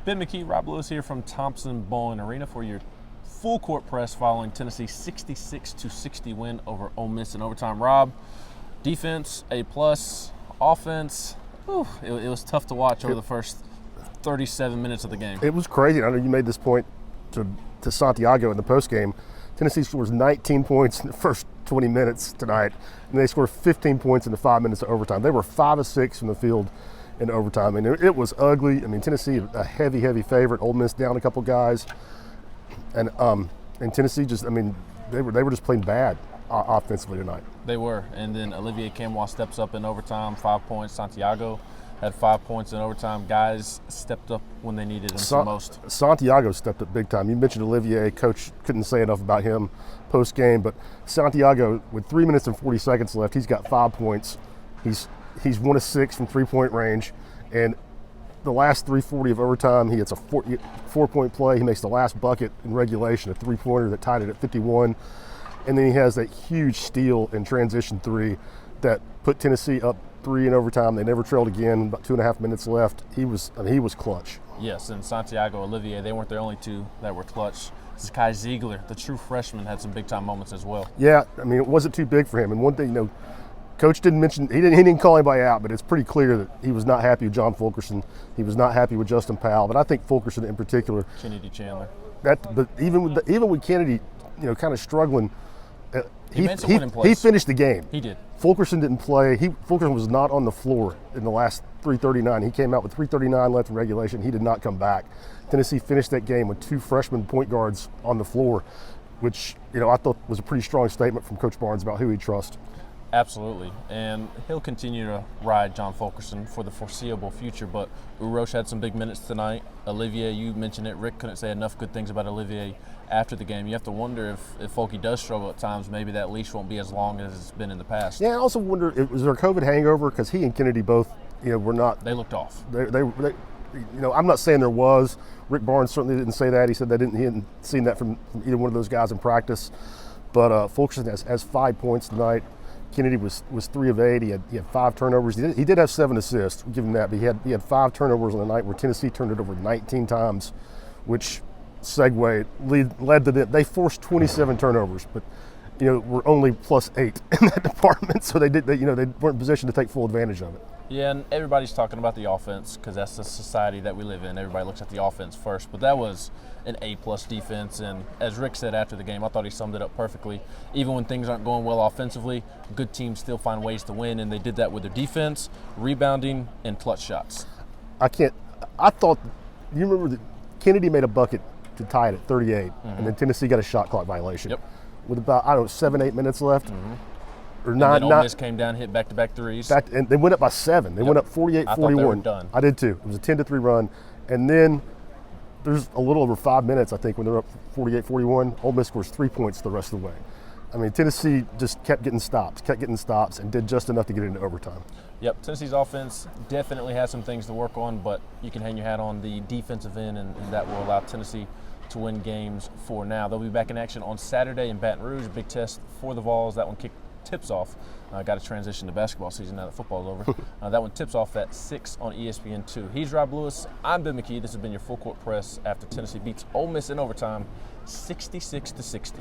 Ben McKee, Rob Lewis here from Thompson Bowling Arena for your full court press following Tennessee's 66-60 win over Ole Miss in overtime. Rob, defense, A+, offense, it was tough to watch over the first 37 minutes of the game. It was crazy. I know you made this point to Santiago in the postgame. Tennessee scores 19 points in the first 20 minutes tonight, and they scored 15 points in the 5 minutes of overtime. They were 5 of 6 from the field in overtime, and it was ugly. I mean, Tennessee, a heavy favorite. Ole Miss down a couple guys, and Tennessee just, I mean, they were just playing bad offensively tonight. They were, and then Olivier Camois steps up in overtime, 5 points. Santiago had 5 points in overtime. Guys stepped up when they needed them the most. Santiago stepped up big time. You mentioned Olivier. Coach couldn't say enough about him post-game, but Santiago, with 3 minutes and 40 seconds left, he's got 5 points. He's 1 of 6 from three-point range, and the last 3:40 of overtime, he hits a 4-point play. He makes the last bucket in regulation, a three-pointer that tied it at 51, and then he has that huge steal in transition 3 that put Tennessee up 3 in overtime. They never trailed again. About 2.5 minutes left. He was clutch. Yes, and Santiago, Olivier, they weren't the only two that were clutch. Kai Ziegler, the true freshman, had some big-time moments as well. Yeah, I mean, it wasn't too big for him. And one thing, Coach didn't mention, he didn't call anybody out, but it's pretty clear that he was not happy with John Fulkerson. He was not happy with Justin Powell, but I think Fulkerson in particular. Kennedy Chandler. But even with Kennedy, kind of struggling, he finished the game. He did. Fulkerson didn't play. Fulkerson was not on the floor in the last 3:39. He came out with 3:39 left in regulation. He did not come back. Tennessee finished that game with 2 freshman point guards on the floor, which I thought was a pretty strong statement from Coach Barnes about who he trusts. Absolutely, and he'll continue to ride John Fulkerson for the foreseeable future, but Urosh had some big minutes tonight. Olivier, you mentioned it. Rick couldn't say enough good things about Olivier after the game. You have to wonder if Fulky does struggle at times, maybe that least won't be as long as it's been in the past. Yeah, I also wonder, was there a COVID hangover? Because he and Kennedy both, were not. They looked off. They I'm not saying there was. Rick Barnes certainly didn't say that. He said he hadn't seen that from either one of those guys in practice. But Fulkerson has 5 points tonight. Kennedy was 3 of 8. He had 5 turnovers. He did have 7 assists. We'll give him that. But he had 5 turnovers on the night where Tennessee turned it over 19 times, which led to they forced 27 turnovers, but were only +8 in that department. So they weren't in position to take full advantage of it. Yeah, and everybody's talking about the offense because that's the society that we live in. Everybody looks at the offense first, but that was an A+ defense. And as Rick said after the game, I thought he summed it up perfectly. Even when things aren't going well offensively, good teams still find ways to win, and they did that with their defense, rebounding, and clutch shots. You remember that Kennedy made a bucket to tie it at 38, and then Tennessee got a shot clock violation. Yep. With about 7-8 minutes left. Or and then Ole Miss came down, hit back-to-back threes. And they went up by 7. They went up 48-41. I thought they were done. I did too. It was a 10-3 run. And then there's a little over 5 minutes, I think, when they're up 48-41. Ole Miss scores 3 points the rest of the way. I mean, Tennessee just kept getting stops, and did just enough to get into overtime. Yep, Tennessee's offense definitely has some things to work on, but you can hang your hat on the defensive end, and that will allow Tennessee to win games for now. They'll be back in action on Saturday in Baton Rouge, a big test for the Vols. That one tips off. Got to transition to basketball season now that football's over. That one tips off at 6 on ESPN2. He's Rob Lewis. I'm Ben McKee. This has been your full court press after Tennessee beats Ole Miss in overtime, 66-60.